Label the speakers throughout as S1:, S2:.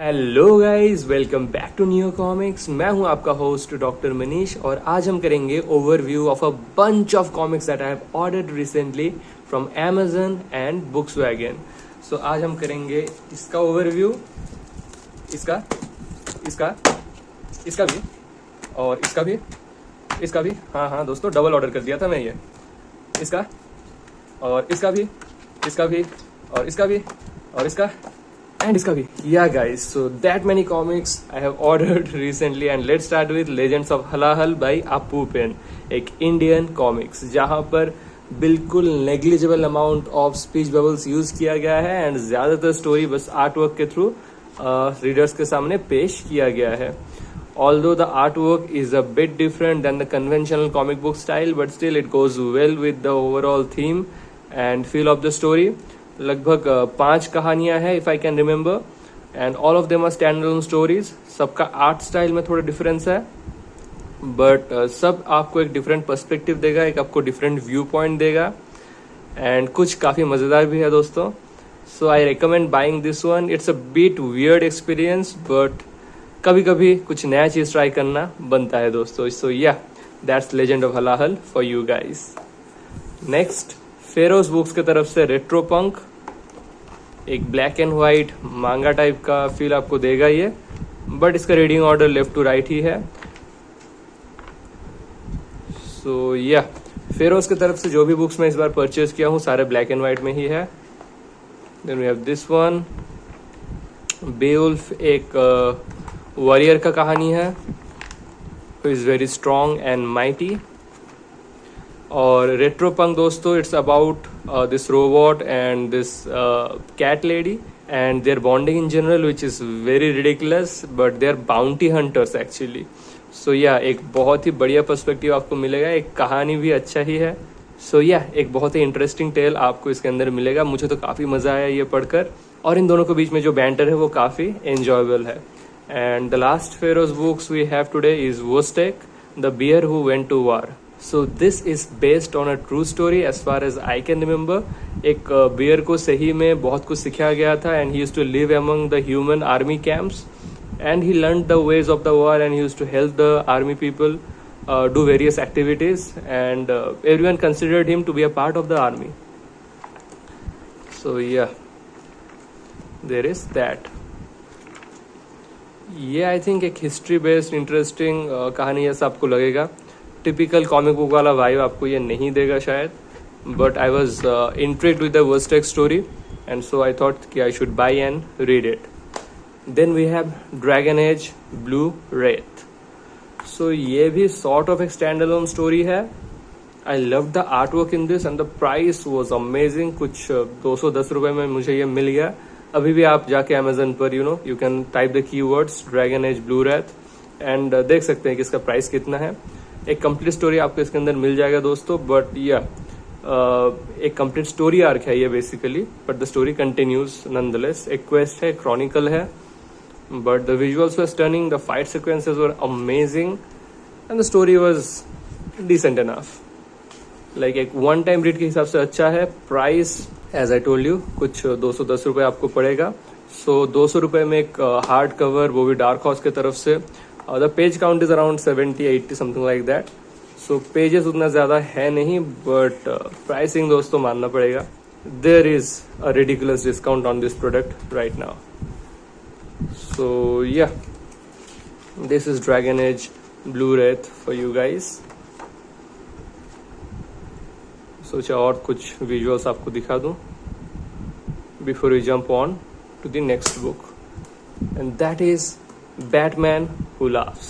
S1: Hello guys, welcome back to new comics. मैं हूं आपका होस्ट डॉक्टर मनीष और आज हम करेंगे overview of a bunch of comics that I have ordered recently from Amazon and Bookswagon. So आज हम करेंगे इसका ओवरव्यू, इसका इसका इसका भी और इसका भी हाँ दोस्तों, डबल ऑर्डर कर दिया था मैं ये। इसका और इसका भी और इसका भी और इसका and इसका भी। Yeah guys, so that many comics I have ordered recently and let's start with Legends of Halahal by Appu Pen, एक इंडियन कॉमिक्स जहां पर बिल्कुल negligible amount of speech bubbles use किया गया है एंड ज्यादातर स्टोरी बस आर्ट वर्क के थ्रू रीडर्स के सामने पेश किया गया है। Although the artwork is a bit different than the conventional comic book style, but still it goes well with the overall theme and feel of the story. लगभग 5 कहानियां हैं if I can remember and all of them are stand alone stories. सबका art style में थोड़ा difference है but सब आपको एक डिफरेंट पर्सपेक्टिव देगा, एक आपको डिफरेंट व्यू पॉइंट देगा एंड कुछ काफी मजेदार भी है दोस्तों। So I recommend buying this one. It's a bit weird experience but कभी कभी कुछ नया चीज ट्राई करना बनता है दोस्तों। So yeah that's legend of Halahal for you guys. Next Feroz books की तरफ से रेट्रो पंक, एक black and white manga type का फील आपको देगा ये, बट इसका reading order left to right ही है। सो या फेरोज की तरफ से जो भी बुक्स मैं इस बार परचेज किया हूँ सारे ब्लैक एंड व्हाइट में ही है। Then we have this one, Beowulf, एक वॉरियर का कहानी है who is very strong and mighty. और रेट्रो पंक दोस्तों, it's about this robot and this cat lady and their bonding in general which is very ridiculous but they are bounty hunters actually. So yeah एक बहुत ही बढ़िया perspective आपको मिलेगा, एक कहानी भी अच्छा ही है। सो या एक बहुत ही इंटरेस्टिंग टेल आपको इसके अंदर मिलेगा। मुझे तो काफी मजा आया ये पढ़कर और इन दोनों के बीच में जो बैंटर है वो काफी एंजॉयबल है। And the last Feroz books we have today is Wojtek, the bear who went to war. So this is based on a true story as far as I can remember. एक beer को सही में बहुत कुछ सिखाया गया था and he used to live among the human army camps and he learned the ways of the war and he used to help the army people do various activities and everyone considered him to be a part of the army. So yeah, there is that. ये I think एक history based interesting कहानी जैसा आपको लगेगा। Typical comic book वाला vibe आपको ये नहीं देगा शायद, but I was intrigued with the Vostok story and so I thought कि I should buy and read it. Then we have Dragon Age Blue Wraith. So ये भी सॉर्ट ऑफ एक स्टैंड अलोन स्टोरी है। I love the artwork in this and the price was amazing. कुछ 210 रुपए में मुझे ये मिल गया। अभी भी आप जाके अमेजन पर you can type the keywords dragon Age Blue Wraith and देख सकते हैं कि इसका प्राइस कितना है। एक कंप्लीट स्टोरी आपको इसके अंदर मिल जाएगा दोस्तों, बट या एक कंप्लीट स्टोरी आर्क है ये basically, but the story continues nonetheless. एक क्वेस्ट है, क्रॉनिकल है, but the visuals were stunning, the fight sequences were amazing and the story was decent enough. Like एक वन टाइम रीड के हिसाब से अच्छा है। Price as I told you कुछ 210 रुपए आपको पड़ेगा। सो 200 रुपए में एक हार्ड कवर, वो भी डार्क हॉर्स की तरफ से। The page count is around 70-80 something like that. So pages उतना ज्यादा है नहीं but pricing दोस्तों मानना पड़ेगा। There is a ridiculous discount on this product right now. So yeah, this is Dragon Age Blue Wraith for you guys. सोचा और कुछ visuals आपको दिखा दूं before we jump on to the next book, and that is Batman who laughs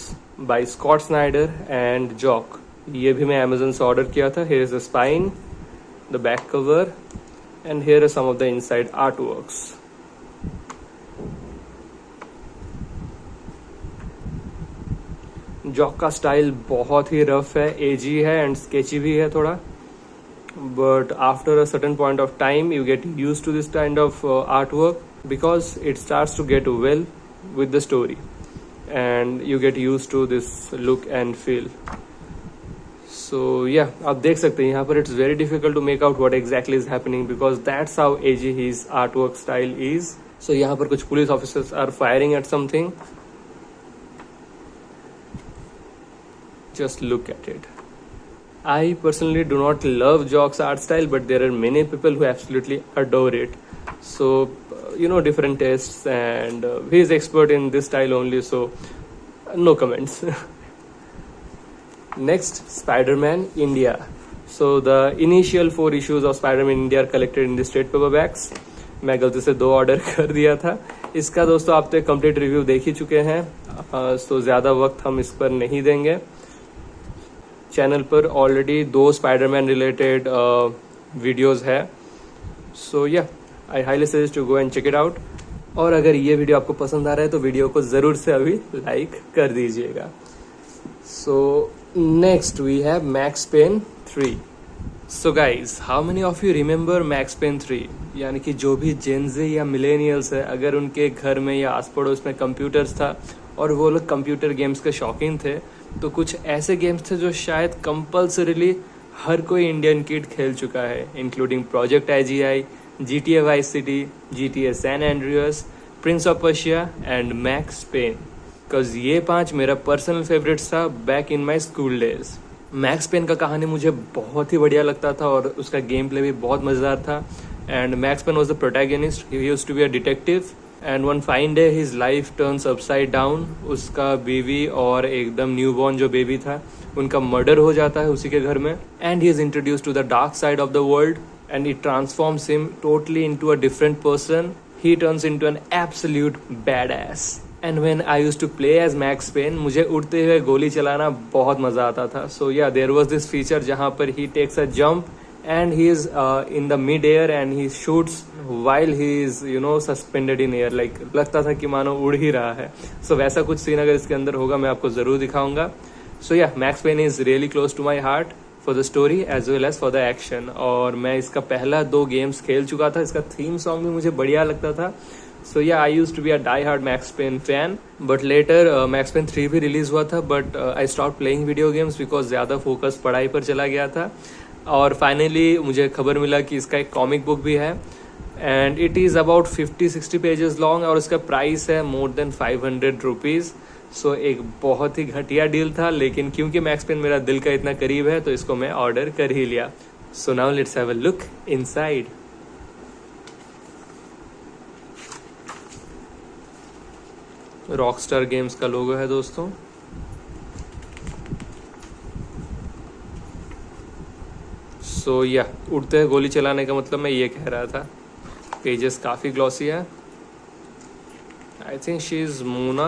S1: by Scott Snyder and Jock. ये भी मैं Amazon से ऑर्डर किया था। Here is the spine, the back cover and here are some of the inside art works. Jock का style बहुत ही rough है, एजी है एंड स्केची भी है थोड़ा, but after a certain point of time you get used to this kind of art work because it starts to get well with the story and you get used to this look and feel. So yeah, आप देख सकते हैं यहाँ पर it's very difficult to make out what exactly is happening because that's how edgy his artwork style is. सो यहाँ पर कुछ police officers are firing at something. Just look at it. I personally do not love Jock's art style, but there are many people who absolutely adore it. So, different tastes, and he is expert in this style only, so no comments. Next, Spider-Man India. So, the initial 4 issues of Spider-Man India are collected in the straight paperbacks. मैं गलती से 2 order कर दिया था. इसका दोस्तों आप तो एक कंप्लीट रिव्यू देख ही चुके हैं, तो ज़्यादा वक्त हम इस पर नहीं देंगे. चैनल पर ऑलरेडी 2 स्पाइडरमैन रिलेटेड वीडियोस है. So yeah I highly suggest to go and check it out. और अगर ये वीडियो आपको पसंद आ रहा है तो वीडियो को ज़रूर से अभी लाइक कर दीजिएगा. So next we have Max Payne 3. So guys, how many of you remember Max Payne 3? यानी कि जो भी जेनजे या मिलेनियल्स है, अगर उनके घर में या आस पड़ोस में कंप्यूटर्स था और वो लोग कंप्यूटर गेम्स के शौकीन थे, तो कुछ ऐसे गेम्स थे जो शायद कंपल्सरीली हर कोई इंडियन किड खेल चुका है, including Project IGI, GTA Vice City, GTA San Andreas, Prince of Persia and Max Payne. Because ये 5 मेरा पर्सनल फेवरेट्स था back in my school days. Max Payne का कहानी मुझे बहुत ही बढ़िया लगता था और उसका गेम प्ले भी बहुत मज़ेदार था. And Max Payne was the protagonist. He used to be a detective and one fine day his life turns upside down. उसका बीवी और एकदम न्यूबॉर्न जो बेबी था उनका मर्डर हो जाता है उसी के घर में. And he is introduced to the dark side of the world and it transforms him totally into a different person. He turns into an absolute badass. And when I used to play as Max Payne, मुझे उड़ते हुए गोली चलाना बहुत मजा आता था. सो yeah there was this feature जहां पर he takes a jump and he is in the mid air and he shoots while he is suspended in air, like लगता था कि मानो उड़ ही रहा है. So वैसा कुछ सीन अगर इसके अंदर होगा मैं आपको जरूर दिखाऊंगा. So yeah, Max Payne is really close to my heart for the story as well as for the action. और मैं इसका पहला 2 गेम्स खेल चुका था. इसका थीम सॉन्ग भी मुझे बढ़िया लगता था. So yeah, I used to be a die-hard Max Payne fan, but later Max Payne 3 भी रिलीज हुआ था, but I stopped playing video games because ज़्यादा फोकस पढ़ाई पर चला गया था. और फाइनली मुझे खबर मिला कि इसका एक कॉमिक बुक भी है and it is about 50-60 pages long और उसका प्राइस है मोर देन 500 रुपीज़. सो एक बहुत ही घटिया डील था, लेकिन क्योंकि मैक्स पेन मेरा दिल का इतना करीब है तो इसको मैं ऑर्डर कर ही लिया. So now let's have a look inside. Rockstar games का लोगो है दोस्तों. सो या उड़ते हुए गोली चलाने का मतलब मैं ये कह रहा था. पेजेस काफ़ी ग्लॉसी है. I think she is Mona.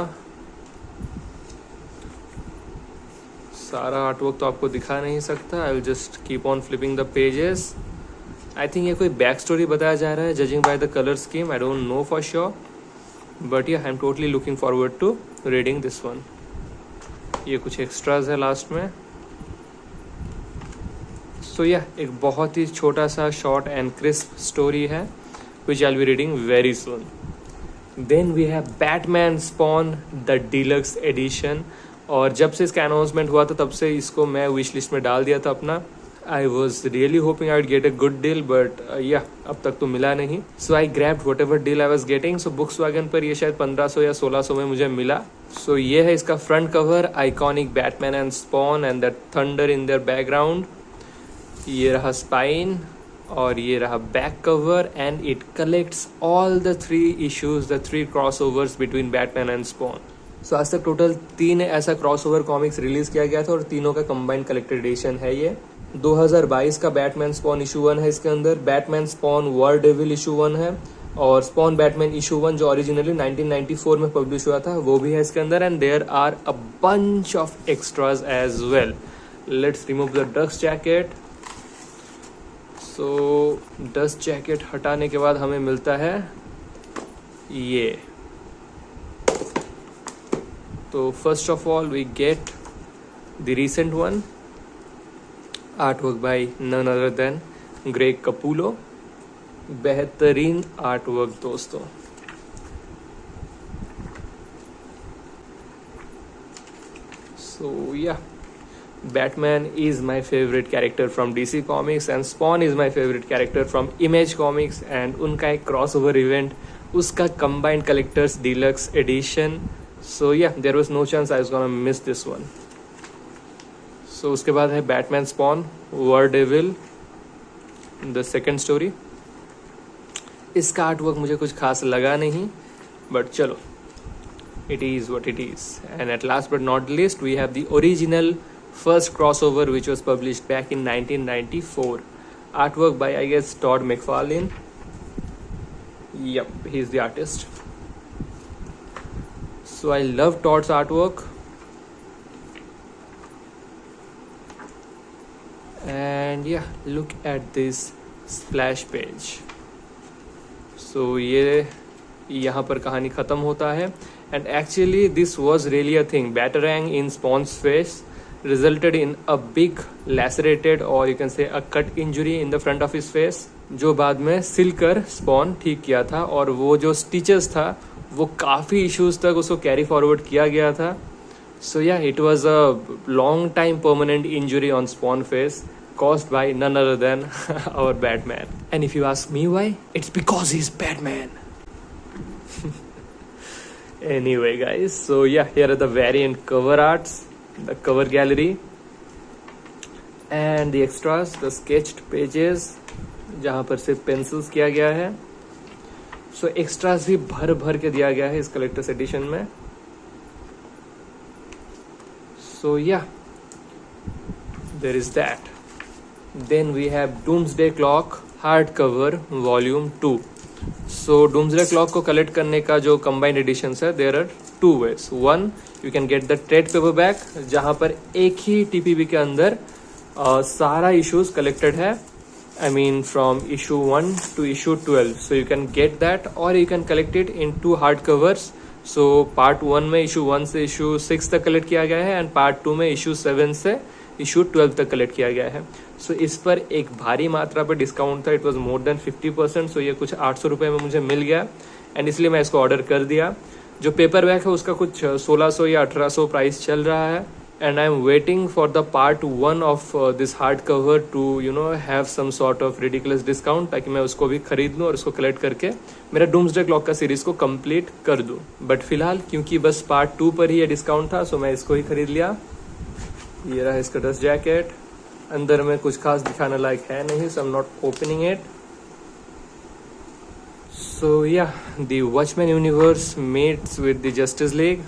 S1: सारा आर्टवर्क तो आपको दिखा नहीं सकता. I will just keep on flipping the pages. I think ये कोई बैक स्टोरी बताया जा रहा है judging by the colour scheme. I don't know for sure, but yeah I am totally looking forward to reading this one. ये कुछ extras है last में. सो या एक बहुत ही छोटा सा शॉर्ट एंड क्रिस्प स्टोरी है which I will be reading very soon. Then we have Batman Spawn the deluxe edition. और जब से इसका अनाउंसमेंट हुआ था तब से इसको मैं विश लिस्ट में डाल दिया था अपना. I was really hoping I would get a good deal, but yeah अब तक तो मिला नहीं. So I grabbed whatever deal I was getting. So Bookswagon पर ये शायद 1500 या 1600 में मुझे मिला. सो ये है इसका front cover, iconic Batman and Spawn and that thunder in their background. ये रहा स्पाइन और ये रहा back cover and it collects all the 3 issues, the 3 crossovers between Batman and Spawn. So आज तक टोटल 3 ऐसा क्रॉसओवर कॉमिक्स रिलीज किया गया था और तीनों का कंबाइंड कलेक्टेड एडिशन है ये. 2022 का बैटमैन स्पॉन इशू 1 है इसके अंदर. Batman spawn war devil issue 1 है और स्पॉन बैटमैन इशू 1 जो ओरिजिनली 1994 में पब्लिश हुआ था वो भी है इसके अंदर. And there are a bunch of extras as well. Let's remove the dust jacket. So dust jacket हटाने के बाद हमें मिलता है ये. तो first of all we get the recent one, artwork by none other than Greg Capullo. बेहतरीन आर्टवर्क दोस्तों. सो या Batman is my favorite character from DC Comics and Spawn is my favorite character from Image Comics and उनका एक crossover event उसका combined collectors deluxe edition. So yeah, there was no chance I was gonna miss this one. So उसके बाद है Batman spawn war devil the second story. इसका art work मुझे कुछ खास लगा नहीं, बट चलो, it is what it is. And at last but not least, we have the original first crossover which was published back in 1994. Artwork by, I guess, Todd McFarlane. Yep, he's the artist. So I love Todd's artwork. And yeah, look at this splash page. So ये यहाँ पर कहानी ख़त्म होता है. And actually this was really a thing. Batarang in Spawn's face resulted in a big lacerated or you can say a cut injury in the front of his face, जो बाद में सिलकर स्पॉन ठीक किया था. और वो जो स्टिचेस था वो काफ़ी इश्यूज तक उसको कैरी फॉरवर्ड किया गया था. So yeah, it was a long time permanent injury on Spawn face caused by none other than our Batman. And if you ask me why, it's because he's Batman. Anyway guys, so yeah, here are the variant cover arts, the cover gallery and the extras, the sketched pages जहाँ पर सिर्फ pencils किया गया है. सो extras भी भर भर के दिया गया है इस कलेक्टर्स एडिशन में. So yeah, there is that. Then we have Doomsday Clock hard cover volume 2. सो डूम्सडे क्लॉक को कलेक्ट करने का जो कंबाइंड एडिशन है, there are 2 ways. 1, you can get the trade paperback जहां पर एक ही टीपीबी के अंदर सारा इश्यूज कलेक्टेड है. I mean from issue 1 to issue 12. So you can get that or you can collect it in 2 hardcovers. So part 1 में issue 1 से issue 6 तक कलेक्ट किया गया है and part 2 में issue 7 से issue 12 तक कलेक्ट किया गया है. So इस पर एक भारी मात्रा पर डिस्काउंट था. It was more than 50%. सो ये कुछ 800 रुपये में मुझे मिल गया एंड इसलिए मैं इसको ऑर्डर कर दिया. जो पेपर बैक है उसका कुछ 1600 या 1800 प्राइस चल रहा है. And I'm waiting for the part 1 of this hardcover to have some sort of ridiculous discount ताकि मैं उसको भी खरीद लूँ और उसको कलेक्ट करके मेरा डूम्सडे क्लॉक का सीरीज को कंप्लीट कर दूँ. बट फिलहाल क्योंकि बस पार्ट 2 पर ही ये डिस्काउंट था, सो मैं इसको ही खरीद लिया. ये रहा इसका डस्ट जैकेट. अंदर में कुछ खास दिखाने लायक है नहीं, so I am not opening it. So yeah, the Watchmen universe meets with the Justice League.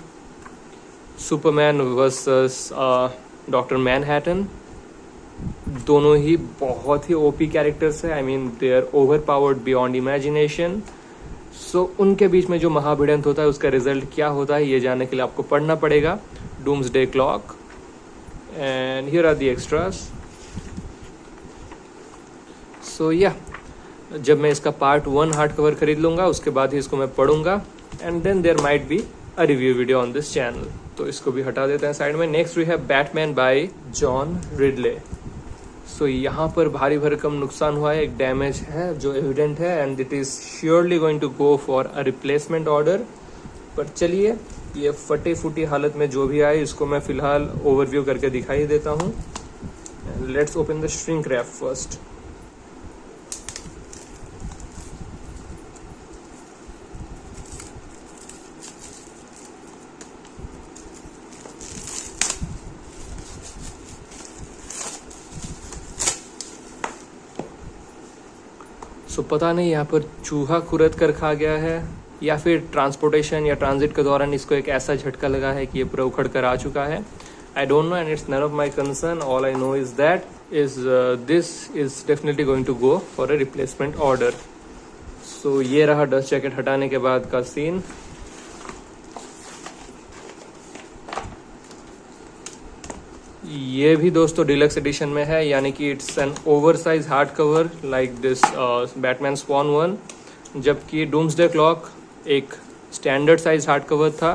S1: Superman versus Doctor Manhattan. दोनों ही बहुत ही ओपी कैरेक्टर्स है. I mean they are overpowered beyond imagination. So उनके बीच में जो महाभिड़ंत होता है उसका रिजल्ट क्या होता है ये जानने के लिए आपको पढ़ना पड़ेगा Doomsday Clock. And here are the extras. So yeah, जब मैं इसका पार्ट 1 हार्ड कवर खरीद लूंगा उसके बाद ही इसको मैं पढ़ूंगा and then there might be a review video on this channel. तो इसको भी हटा देते हैं साइड में. Next we have Batman by John Ridley. So यहाँ पर भारी भरकम नुकसान हुआ है, एक डैमेज है जो एविडेंट है and it is surely going to go for a replacement order. पर चलिए, ये फटे फूटी हालत में जो भी आए इसको मैं फिलहाल ओवरव्यू करके दिखाई देता हूँ. Let's open the shrink wrap first. तो पता नहीं यहाँ पर चूहा खुरद कर खा गया है या फिर ट्रांसपोर्टेशन या ट्रांजिट के दौरान इसको एक ऐसा झटका लगा है कि ये पूरा उखड़ कर आ चुका है. I don't know and it's none of my concern. All I know is that this is definitely going to go for a replacement order. So ये रहा डस्ट जैकेट हटाने के बाद का सीन. ये भी दोस्तों डिलक्स एडिशन में है, यानी कि it's an oversize hard cover like this Batman Spawn 1, जबकि डूम्सडे क्लॉक एक स्टैंडर्ड साइज हार्ड कवर था.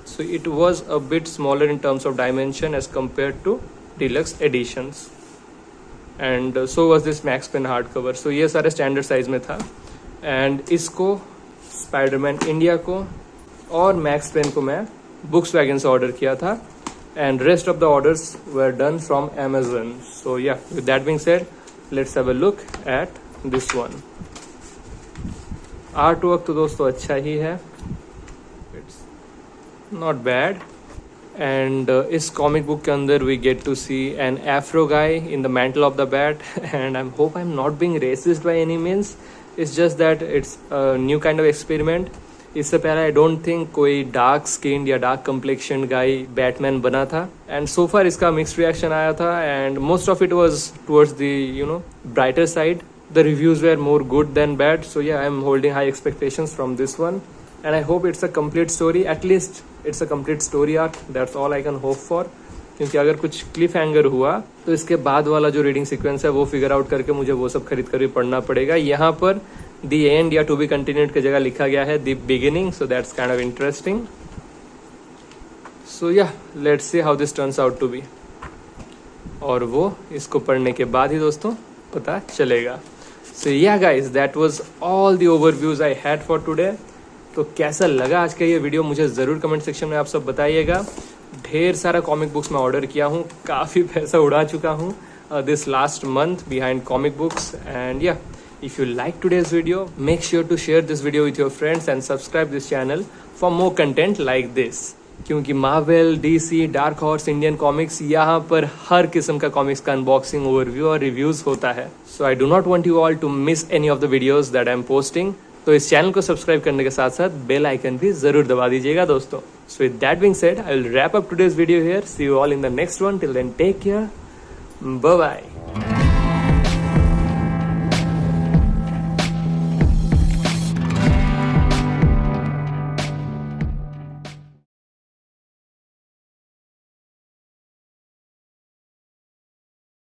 S1: So it was a bit smaller in terms of dimension as compare to deluxe editions and so was this Max Payne hard cover. So ये सारे standard size में था and इसको Spiderman India को और max pen को मैं books wagon से ऑर्डर किया था. And rest of the orders were done from Amazon. So yeah, with that being said, let's have a look at this one. Art work तो दोस्तों अच्छा ही है, इट्स नॉट बैड। एंड इस comic book के अंदर we get to see an Afro guy in the mantle of the bat and I hope I am not being racist by any means, it's just that it's new kind of experiment. इससे पहले I don't think कोई dark skinned या dark complexion guy Batman बना था। And so फार इसका mixed reaction आया था and most of it was towards the brighter side. The reviews were more good than bad, so yeah, I'm holding high expectations from this one and I hope it's a complete story, at least it's a complete story arc, that's all I can hope for। क्योंकि अगर कुछ Cliff hanger हुआ तो इसके बाद वाला जो reading sequence है वो फिगर आउट करके मुझे वो सब खरीद कर भी पढ़ना पड़ेगा। यहाँ पर द एंड या टू बी कंटिन्यूड की जगह लिखा गया है the beginning, so that's kind of interesting. So yeah let's see how this turns out to be, और वो इसको पढ़ने के बाद ही दोस्तों पता चलेगा। So yeah guys, that was all the overviews I had for today। तो कैसा लगा आज का ये वीडियो मुझे ज़रूर कमेंट सेक्शन में आप सब बताइएगा। ढेर सारा कॉमिक बुक्स मैं ऑर्डर किया हूँ, काफ़ी पैसा उड़ा चुका हूँ this last month behind comic books. And yeah if you like today's video make sure to share this video with your friends and subscribe this channel for more content like this. क्योंकि Marvel, DC, Dark Horse, Indian comics, यहाँ पर हर किस्म का comics का unboxing, overview और reviews होता है। So I do not want you all to miss any of the videos that I am posting. तो इस चैनल को सब्सक्राइब करने के साथ साथ बेल आइकन भी जरूर दबा दीजिएगा दोस्तों। So with that being said, I will wrap up today's video here. See you all in the next one. Till then take care, bye bye.